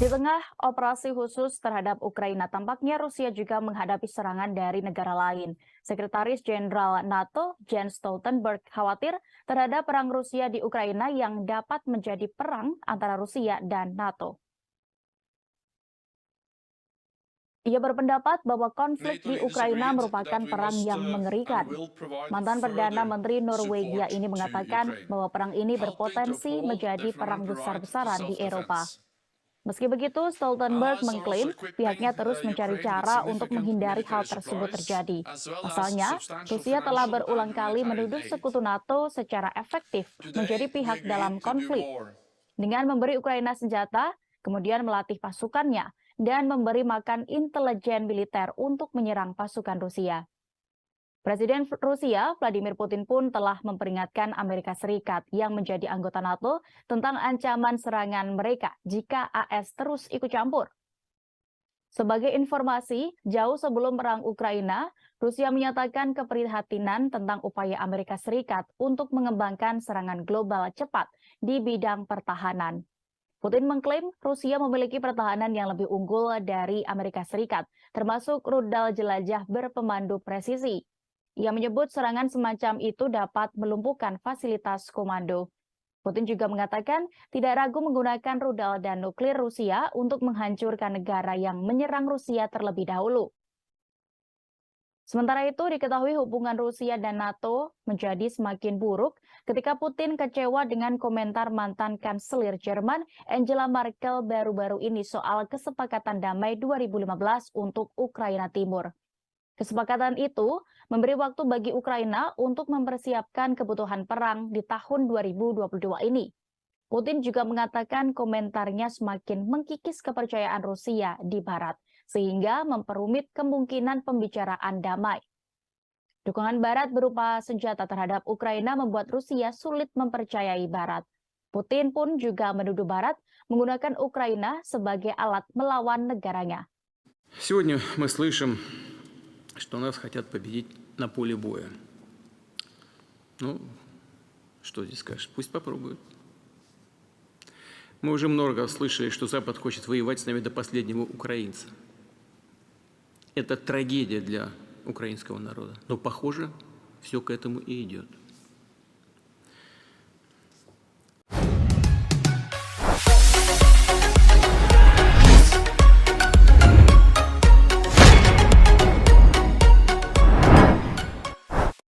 Di tengah operasi khusus terhadap Ukraina, tampaknya Rusia juga menghadapi serangan dari negara lain. Sekretaris Jenderal NATO Jens Stoltenberg khawatir terhadap perang Rusia di Ukraina yang dapat menjadi perang antara Rusia dan NATO. Ia berpendapat bahwa konflik di Ukraina merupakan perang yang mengerikan. Mantan Perdana Menteri Norwegia ini mengatakan bahwa perang ini berpotensi menjadi perang besar-besaran di Eropa. Meski begitu, Stoltenberg mengklaim pihaknya terus mencari cara untuk menghindari hal tersebut terjadi. Pasalnya, Rusia telah berulang kali menuduh sekutu NATO secara efektif menjadi pihak dalam konflik. Dengan memberi Ukraina senjata, kemudian melatih pasukannya, dan memberi makan intelijen militer untuk menyerang pasukan Rusia. Presiden Rusia, Vladimir Putin pun telah memperingatkan Amerika Serikat yang menjadi anggota NATO tentang ancaman serangan mereka jika AS terus ikut campur. Sebagai informasi, jauh sebelum perang Ukraina, Rusia menyatakan keprihatinan tentang upaya Amerika Serikat untuk mengembangkan serangan global cepat di bidang pertahanan. Putin mengklaim Rusia memiliki pertahanan yang lebih unggul dari Amerika Serikat, termasuk rudal jelajah berpemandu presisi. Ia menyebut serangan semacam itu dapat melumpuhkan fasilitas komando. Putin juga mengatakan tidak ragu menggunakan rudal dan nuklir Rusia untuk menghancurkan negara yang menyerang Rusia terlebih dahulu. Sementara itu, diketahui hubungan Rusia dan NATO menjadi semakin buruk ketika Putin kecewa dengan komentar mantan Kanselir Jerman Angela Merkel baru-baru ini soal kesepakatan damai 2015 untuk Ukraina Timur. Kesepakatan itu memberi waktu bagi Ukraina untuk mempersiapkan kebutuhan perang di tahun 2022 ini. Putin juga mengatakan komentarnya semakin mengkikis kepercayaan Rusia di Barat, sehingga memperumit kemungkinan pembicaraan damai. Dukungan Barat berupa senjata terhadap Ukraina membuat Rusia sulit mempercayai Barat. Putin pun juga menuduh Barat menggunakan Ukraina sebagai alat melawan negaranya. Сегодня мы слышим, что нас хотят победить на поле боя. Ну, что здесь скажешь? Пусть попробуют. Мы уже много слышали, что Запад хочет воевать с нами до последнего украинца. Это трагедия для украинского народа. Но, похоже, все к этому и идет.